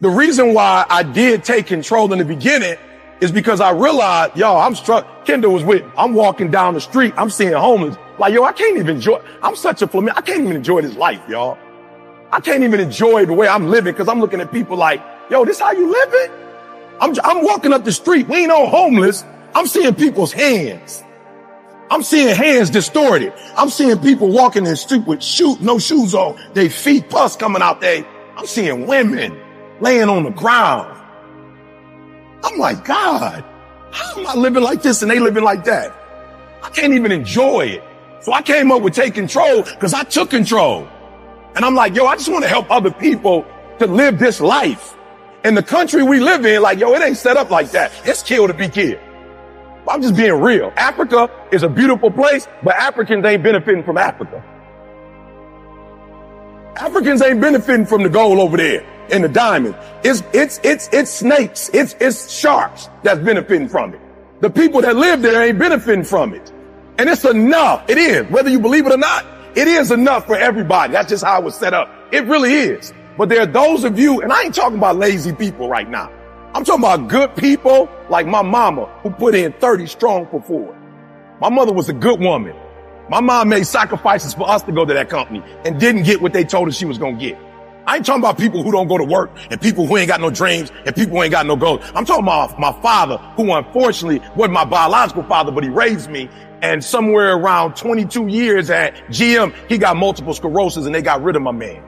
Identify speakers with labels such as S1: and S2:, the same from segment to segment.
S1: The reason why I did take control in the beginning is because I realized, I'm struck. Kendall was with, I'm walking down the street. I'm seeing homeless. Like, I can't even enjoy, I'm such a flamingo. I can't even enjoy this life, y'all. I can't even enjoy the way I'm living because I'm looking at people like, this how you living? I'm walking up the street. We ain't all homeless. I'm seeing people's hands. I'm seeing hands distorted. I'm seeing people walking in the street with no shoes on. They feet pus coming out there. I'm seeing women laying on the ground. I'm like, God, how am I living like this and they living like that? I can't even enjoy it. So I came up with take control because I took control. And I'm like, I just want to help other people to live this life. In the country we live in, like, it ain't set up like that. It's kill to be killed. I'm just being real. Africa is a beautiful place, but Africans ain't benefiting from Africa. Africans ain't benefiting from the gold over there and the diamond. It's snakes. It's sharks that's benefiting from it. The people that live there ain't benefiting from it. And it's enough. It is. Whether you believe it or not, it is enough for everybody. That's just how it was set up. It really is. But there are those of you, and I ain't talking about lazy people right now. I'm talking about good people like my mama who put in 30 strong for Ford. My mother was a good woman. My mom made sacrifices for us to go to that company and didn't get what they told us she was going to get. I ain't talking about people who don't go to work and people who ain't got no dreams and people who ain't got no goals. I'm talking about my father, who unfortunately wasn't my biological father, but he raised me. And somewhere around 22 years at GM, he got multiple sclerosis and they got rid of my man.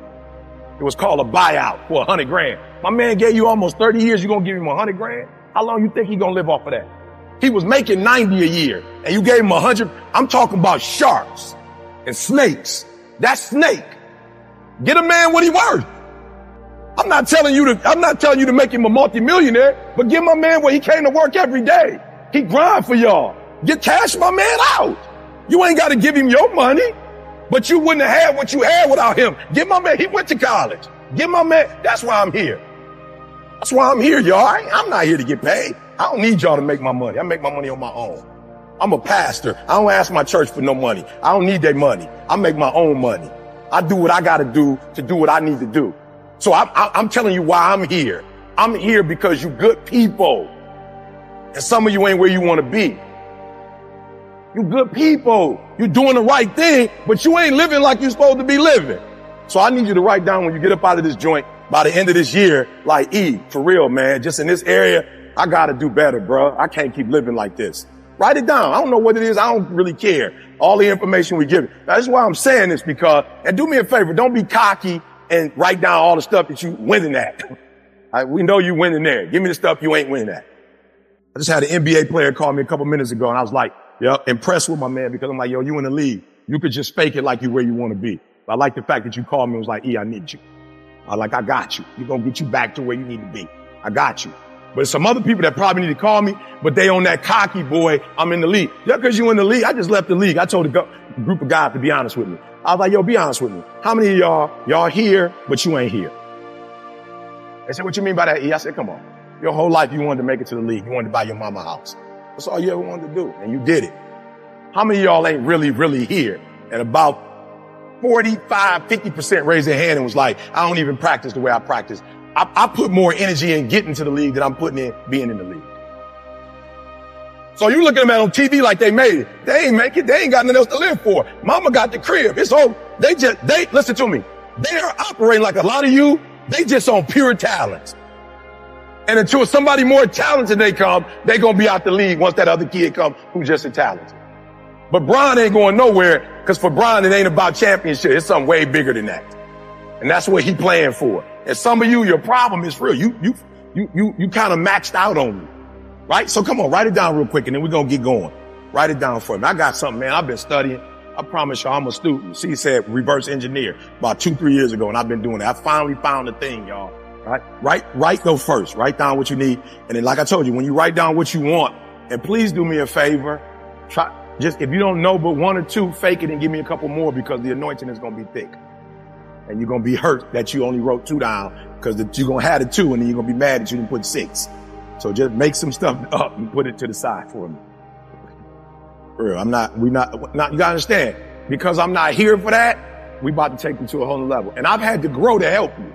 S1: It was called a buyout for $100,000. My man gave you almost 30 years. You gonna give him $100,000? How long you think he gonna live off of that? He was making 90 a year and you gave him 100. I'm talking about sharks and snakes. That's snake. Get a man what he worth. I'm not telling you to make him a multimillionaire, but give my man what he came to work every day. He grind for y'all. Get cash my man out. You ain't got to give him your money, but you wouldn't have had what you had without him. Give my man, he went to college. Give my man, that's why I'm here. That's why I'm here, y'all. I'm not here to get paid. I don't need y'all to make my money. I make my money on my own. I'm a pastor. I don't ask my church for no money. I don't need their money. I make my own money. I do what I got to do what I need to do. So I'm telling you why I'm here. I'm here because you good people. And some of you ain't where you want to be. You good people. You doing the right thing, but you ain't living like you're supposed to be living. So I need you to write down when you get up out of this joint by the end of this year, like, for real, man, just in this area, I got to do better, bro. I can't keep living like this. Write it down. I don't know what it is. I don't really care. All the information we give. That's why I'm saying this because, and do me a favor, don't be cocky and write down all the stuff that you winning at. We know you winning there. Give me the stuff you ain't winning at. I just had an NBA player call me a couple minutes ago and I was like, impressed with my man because I'm like, you in the league. You could just fake it like you where you want to be. But I like the fact that you called me and was like, I need you. I got you. You're going to get you back to where you need to be. I got you. But some other people that probably need to call me, but they on that cocky, boy, I'm in the league. Just because you in the league, I just left the league. I told a group of guys to be honest with me. I was like, be honest with me. How many of y'all here, but you ain't here? They said, what you mean by that, E? I said, come on. Your whole life you wanted to make it to the league. You wanted to buy your mama a house. That's all you ever wanted to do. And you did it. How many of y'all ain't really, really here? And about 45, 50% raised their hand and was like, I don't even practice the way I practice. I put more energy in getting to the league than I'm putting in being in the league. So you look at them on TV like they made it. They ain't make it. They ain't got nothing else to live for. Mama got the crib. It's all, they listen to me. They are operating like a lot of you. They just on pure talent. And until somebody more talented they come, they gonna be out the league once that other kid come who's just as talented. But Brian ain't going nowhere because for Brian, it ain't about championship. It's something way bigger than that. And that's what he playing for. And some of you, your problem is real. You kind of maxed out on me, right? So come on, write it down real quick and then we're going to get going. Write it down for me. I got something, man. I've been studying. I promise you I'm a student. She said reverse engineer about 2-3 years ago and I've been doing that. I finally found the thing, y'all, right? Write though first. Write down what you need. And then like I told you, when you write down what you want, and please do me a favor, if you don't know but 1 or 2, fake it and give me a couple more because the anointing is going to be thick. And you're going to be hurt that you only wrote 2 down because you're going to have the 2 and then you're going to be mad that you didn't put 6. So just make some stuff up and put it to the side for me. For real, you gotta understand, because I'm not here for that, we about to take you to a whole new level. And I've had to grow to help you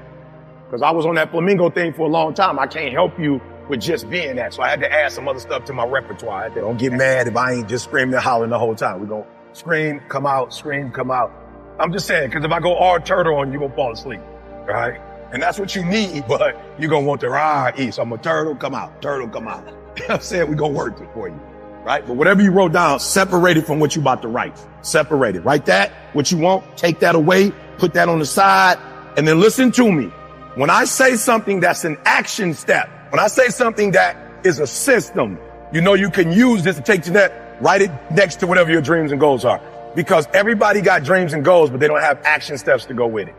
S1: because I was on that flamingo thing for a long time. I can't help you with just being that. So I had to add some other stuff to my repertoire. Don't get mad if I ain't just screaming and hollering the whole time. We're going to scream, come out, scream, come out. I'm just saying, because if I go all turtle on you, you're going to fall asleep, right? And that's what you need, but you're going to want the ride eat. So I'm a turtle, come out, turtle, come out. You know what I'm saying? We're going to work it for you, right? But whatever you wrote down, separate it from what you about to write. Separate it. Write that, what you want, take that away, put that on the side, and then listen to me. When I say something that's an action step, when I say something that is a system, you know you can use this to take to that, write it next to whatever your dreams and goals are. Because everybody got dreams and goals, but they don't have action steps to go with it.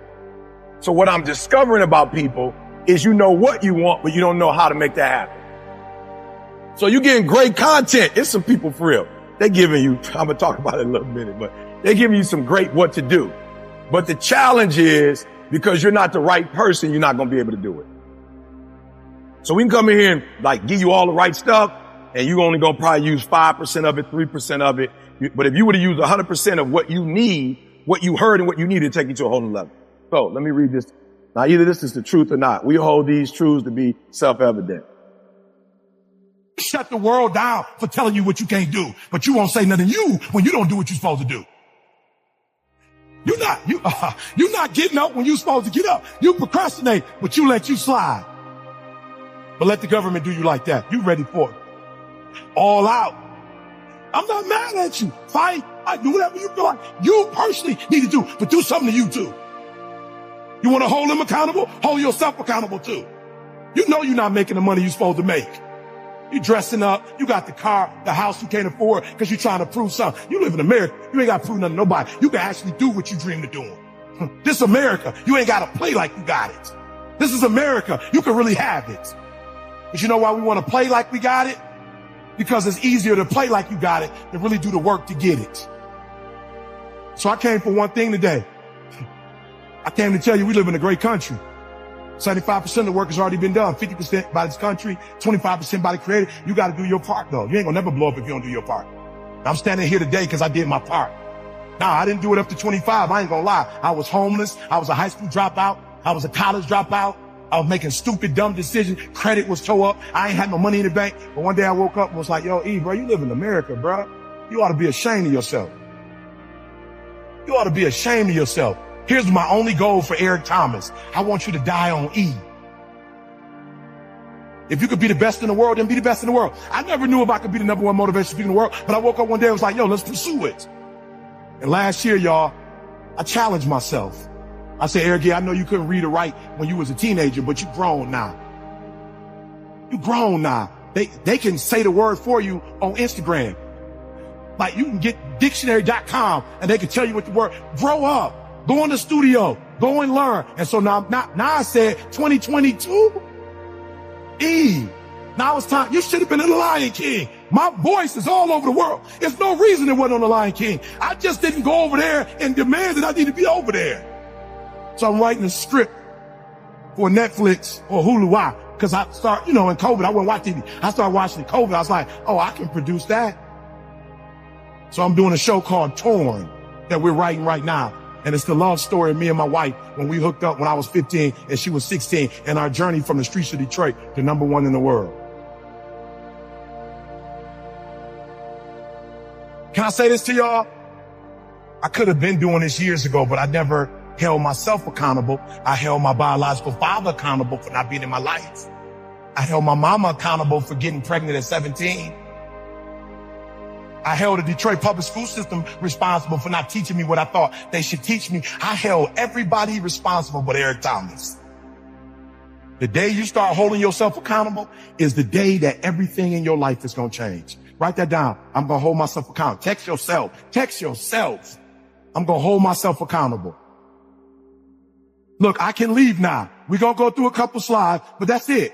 S1: So what I'm discovering about people is you know what you want, but you don't know how to make that happen. So you're getting great content. It's some people for real. They're giving you, I'm going to talk about it in a little minute, but they're giving you some great what to do. But the challenge is, because you're not the right person, you're not going to be able to do it. So we can come in here and like give you all the right stuff, and you're only going to probably use 5% of it, 3% of it. But if you were to use 100% of what you need, what you heard and what you need to take you to a whole new level. So let me read this. Now, either this is the truth or not. We hold these truths to be self-evident.
S2: Shut the world down for telling you what you can't do, but you won't say nothing to you when you don't do what you're supposed to do. You're not getting up when you're supposed to get up. You procrastinate, but you let you slide. But let the government do you like that. You ready for it. All out. I'm not mad at you. Fight. Do whatever you feel like you personally need to do, but do something to you too. You want to hold them accountable? Hold yourself accountable too. You know you're not making the money you're supposed to make. You dressing up. You got the car, the house you can't afford because you're trying to prove something. You live in America. You ain't got to prove nothing to nobody. You can actually do what you dream of doing. This America. You ain't got to play like you got it. This is America. You can really have it. But you know why we want to play like we got it? Because it's easier to play like you got it than really do the work to get it. So I came for one thing today. I came to tell you we live in a great country. 75% of the work has already been done. 50% by this country, 25% by the creator. You got to do your part though. You ain't gonna never blow up if you don't do your part. I'm standing here today because I did my part. Now, I didn't do it up to 25. I ain't gonna lie. I was homeless. I was a high school dropout. I was a college dropout. I was making stupid, dumb decisions. Credit was tore up. I ain't had no money in the bank. But one day I woke up and was like, yo, E, bro, you live in America, bro. You ought to be ashamed of yourself. You ought to be ashamed of yourself. Here's my only goal for Eric Thomas. I want you to die on E. If you could be the best in the world, then be the best in the world. I never knew if I could be the #1 motivational speaker in the world, but I woke up one day and was like, yo, let's pursue it. And last year, y'all, I challenged myself. I said, Eric, I know you couldn't read or write when you was a teenager, but you grown now. You grown now. They can say the word for you on Instagram. Like you can get dictionary.com and they can tell you what the word, grow up. Go in the studio, go and learn. And so now I said 2022, E. Now it's time. You should have been in the Lion King. My voice is all over the world. There's no reason it wasn't on the Lion King. I just didn't go over there and demand that I need to be over there. So I'm writing a script for Netflix or Hulu. Why? Because I start, in COVID, I wouldn't watch TV. I started watching COVID. I was like, oh, I can produce that. So I'm doing a show called Torn that we're writing right now. And it's the love story of me and my wife when we hooked up when I was 15 and she was 16 and our journey from the streets of Detroit to #1 in the world. Can I say this to y'all? I could have been doing this years ago, but I never held myself accountable. I held my biological father accountable for not being in my life. I held my mama accountable for getting pregnant at 17. I held the Detroit public school system responsible for not teaching me what I thought they should teach me. I held everybody responsible but Eric Thomas. The day you start holding yourself accountable is the day that everything in your life is going to change. Write that down. I'm going to hold myself accountable. Text yourself. I'm going to hold myself accountable. Look, I can leave now. We're going to go through a couple slides, but that's it.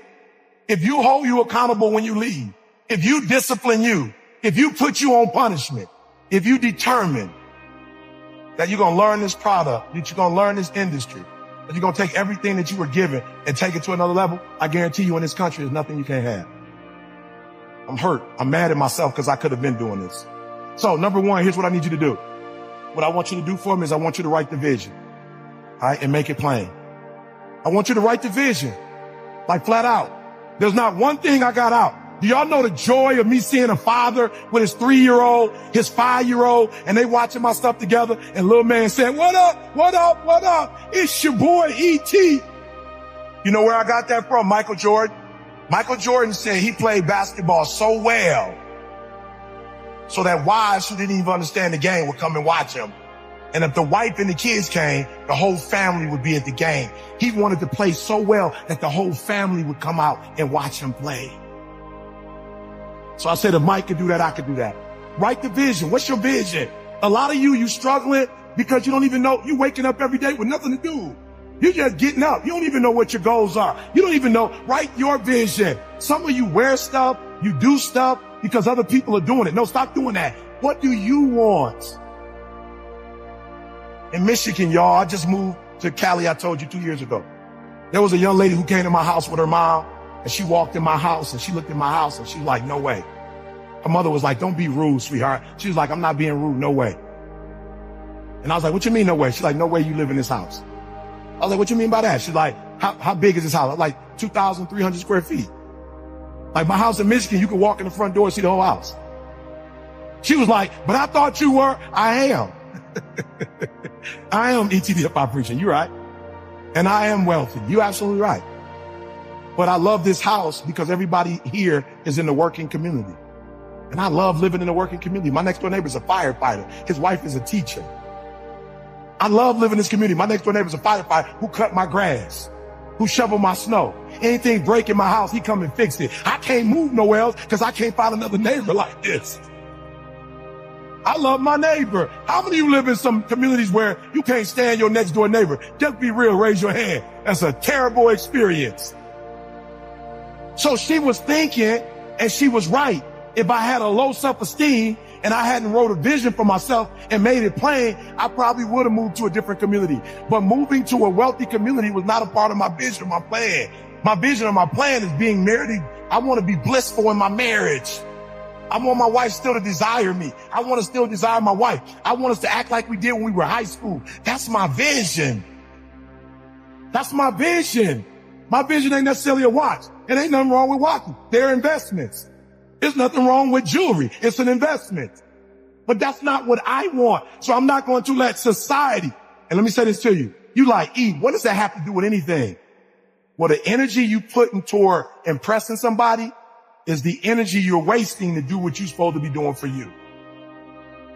S2: If you hold you accountable when you leave, if you discipline you, if you put you on punishment, if you determine that you're going to learn this product, that you're going to learn this industry, that you're going to take everything that you were given and take it to another level, I guarantee you in this country, there's nothing you can't have. I'm hurt. I'm mad at myself because I could have been doing this. So #1, here's what I need you to do. What I want you to do for me is I want you to write the vision, all right, and make it plain. I want you to write the vision, like flat out. There's not one thing I got out. Do y'all know the joy of me seeing a father with his 3-year-old, his 5-year-old, and they watching my stuff together, and little man saying, what up, what up, what up? It's your boy E.T. You know where I got that from? Michael Jordan. Michael Jordan said he played basketball so well so that wives who didn't even understand the game would come and watch him. And if the wife and the kids came, the whole family would be at the game. He wanted to play so well that the whole family would come out and watch him play. So I said, if Mike could do that, I could do that. Write the vision. What's your vision? A lot of you struggling because you don't even know. You waking up every day with nothing to do. You're just getting up. You don't even know what your goals are. You don't even know. Write your vision. Some of you wear stuff, you do stuff because other people are doing it. No, stop doing that. What do you want? In Michigan, y'all, I just moved to Cali, I told you 2 years ago. There was a young lady who came to my house with her mom, and she walked in my house, and she looked in my house, and she was like, no way. Her mother was like, don't be rude, sweetheart. She was like, I'm not being rude, no way. And I was like, what you mean, no way? She's like, no way you live in this house. I was like, what you mean by that? She's like, how big is this house? I was like, 2,300 square feet. Like my house in Michigan, you could walk in the front door and see the whole house. She was like, but I thought you were. I am. I am E.T. the hip-hop preacher. You're right. And I am wealthy. You're absolutely right. But I love this house because everybody here is in the working community. And I love living in the working community. My next door neighbor is a firefighter. His wife is a teacher. I love living in this community. My next door neighbor is a firefighter who cut my grass, who shovel my snow. Anything break in my house, he come and fix it. I can't move nowhere else because I can't find another neighbor like this. I love my neighbor. How many of you live in some communities where you can't stand your next door neighbor? Just be real, raise your hand. That's a terrible experience. So she was thinking, and she was right. If I had a low self-esteem and I hadn't wrote a vision for myself and made it plain, I probably would have moved to a different community. But moving to a wealthy community was not a part of my vision or my plan. My vision or my plan is being married. I want to be blissful in my marriage. I want my wife still to desire me. I want to still desire my wife. I want us to act like we did when we were in high school. That's my vision. That's my vision. My vision ain't necessarily a watch. It ain't nothing wrong with watches. They're investments. There's nothing wrong with jewelry. It's an investment. But that's not what I want. So I'm not going to let society. And let me say this to you. You like, E, what does that have to do with anything? Well, the energy you put toward impressing somebody is the energy you're wasting to do what you're supposed to be doing for you.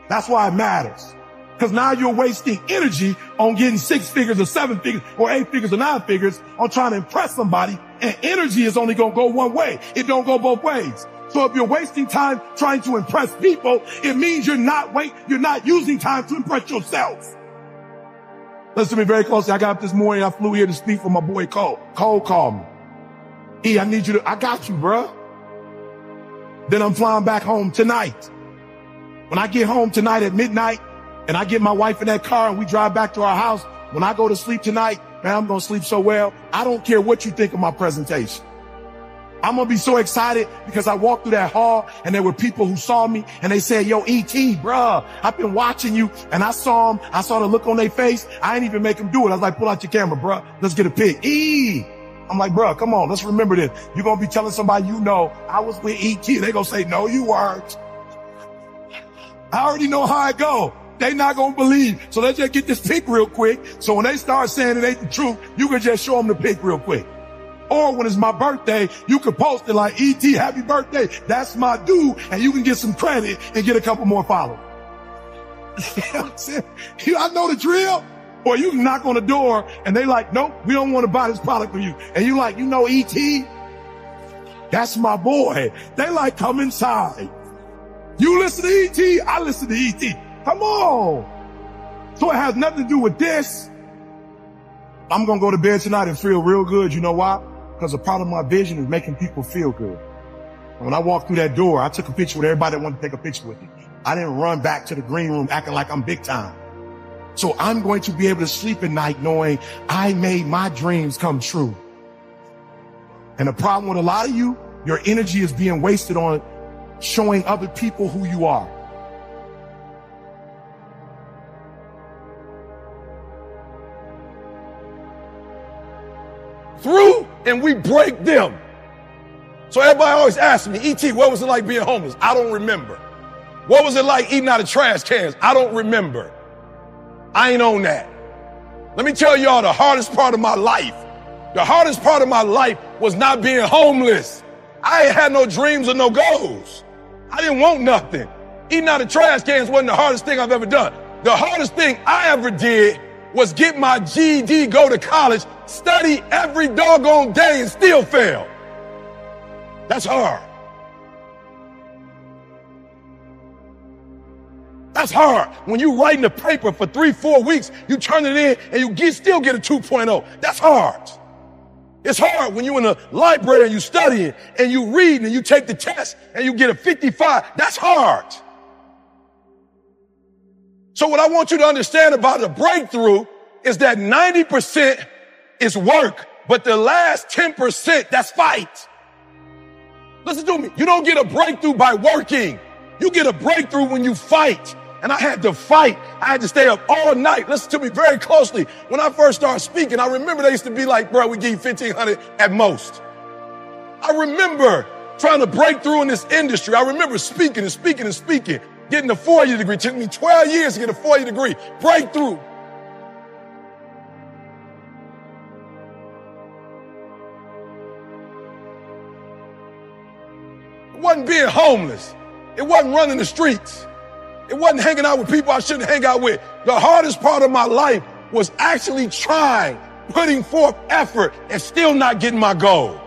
S2: That's why it matters. Because now you're wasting energy on getting 6 figures or 7 figures or 8 figures or 9 figures on trying to impress somebody. And energy is only going to go one way. It don't go both ways. So if you're wasting time trying to impress people, it means you're not using time to impress yourself. Listen to me very closely. I got up this morning. I flew here to speak for my boy Cole. Cole called me. E, I need you to, I got you, bruh. Then I'm flying back home tonight. When I get home tonight at midnight and I get my wife in that car and we drive back to our house, when I go to sleep tonight, man, I'm going to sleep so well. I don't care what you think of my presentation. I'm going to be so excited because I walked through that hall and there were people who saw me and they said, yo, E.T., bruh, I've been watching you. And I saw them. I saw the look on their face. I didn't even make them do it. I was like, pull out your camera, bruh. Let's get a pic. E! I'm like, bro, come on, let's remember this. You're going to be telling somebody, you know, I was with E.T. They're going to say, no, you weren't. I already know how it go. They not going to believe. So let's just get this pic real quick. So when they start saying it ain't the truth, you can just show them the pic real quick. Or when it's my birthday, you can post it like, E.T., happy birthday. That's my dude. And you can get some credit and get a couple more followers. You know what I'm saying? I know the drill. Or you can knock on the door and they like, nope, we don't want to buy this product from you. And you like, you know, E.T., that's my boy. They like, come inside. You listen to E.T., I listen to E.T. Come on. So it has nothing to do with this. I'm going to go to bed tonight and feel real good. You know why? Because a part of my vision is making people feel good. When I walked through that door, I took a picture with everybody that wanted to take a picture with me. I didn't run back to the green room acting like I'm big time. So I'm going to be able to sleep at night knowing I made my dreams come true. And the problem with a lot of you, your energy is being wasted on showing other people who you are.
S1: and we break them. So everybody always asks me, E.T., what was it like being homeless? I don't remember. What was it like eating out of trash cans? I don't remember. I ain't on that. Let me tell y'all the hardest part of my life. The hardest part of my life was not being homeless. I ain't had no dreams or no goals. I didn't want nothing. Eating out of trash cans wasn't the hardest thing I've ever done. The hardest thing I ever did was get my GED, go to college, study every doggone day and still fail. That's hard. That's hard. When you writing a paper for 3-4 weeks, you turn it in and you still get a 2.0. That's hard. It's hard when you're in the library and you studying and you read and you take the test and you get a 55. That's hard. So what I want you to understand about the breakthrough is that 90% is work, but the last 10%, that's fight. Listen to me. You don't get a breakthrough by working. You get a breakthrough when you fight. And I had to fight. I had to stay up all night. Listen to me very closely. When I first started speaking, I remember they used to be like, bro, we give you 1,500 at most. I remember trying to break through in this industry. I remember speaking, getting a 4-year degree. It took me 12 years to get a 4-year degree. Breakthrough. It wasn't being homeless. It wasn't running the streets. It wasn't hanging out with people I shouldn't hang out with. The hardest part of my life was actually trying, putting forth effort and still not getting my goal.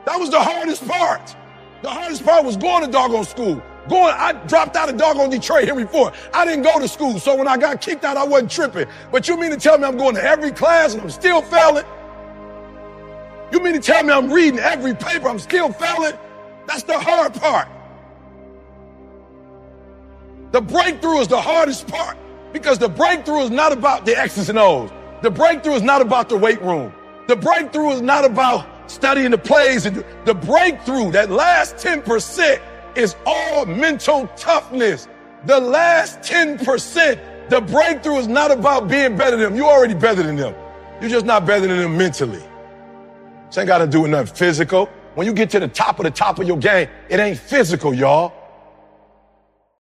S1: That was the hardest part. The hardest part was going to doggone school. I dropped out of doggone Detroit, Henry Ford. I didn't go to school, so when I got kicked out, I wasn't tripping. But you mean to tell me I'm going to every class and I'm still failing? You mean to tell me I'm reading every paper, I'm still failing? That's the hard part. The breakthrough is the hardest part because the breakthrough is not about the X's and O's. The breakthrough is not about the weight room. The breakthrough is not about studying the plays. The breakthrough, that last 10%, is all mental toughness. The last 10%, the breakthrough is not about being better than them. You're already better than them. You're just not better than them mentally. This ain't got to do with nothing physical. When you get to the top of your game, it ain't physical, y'all.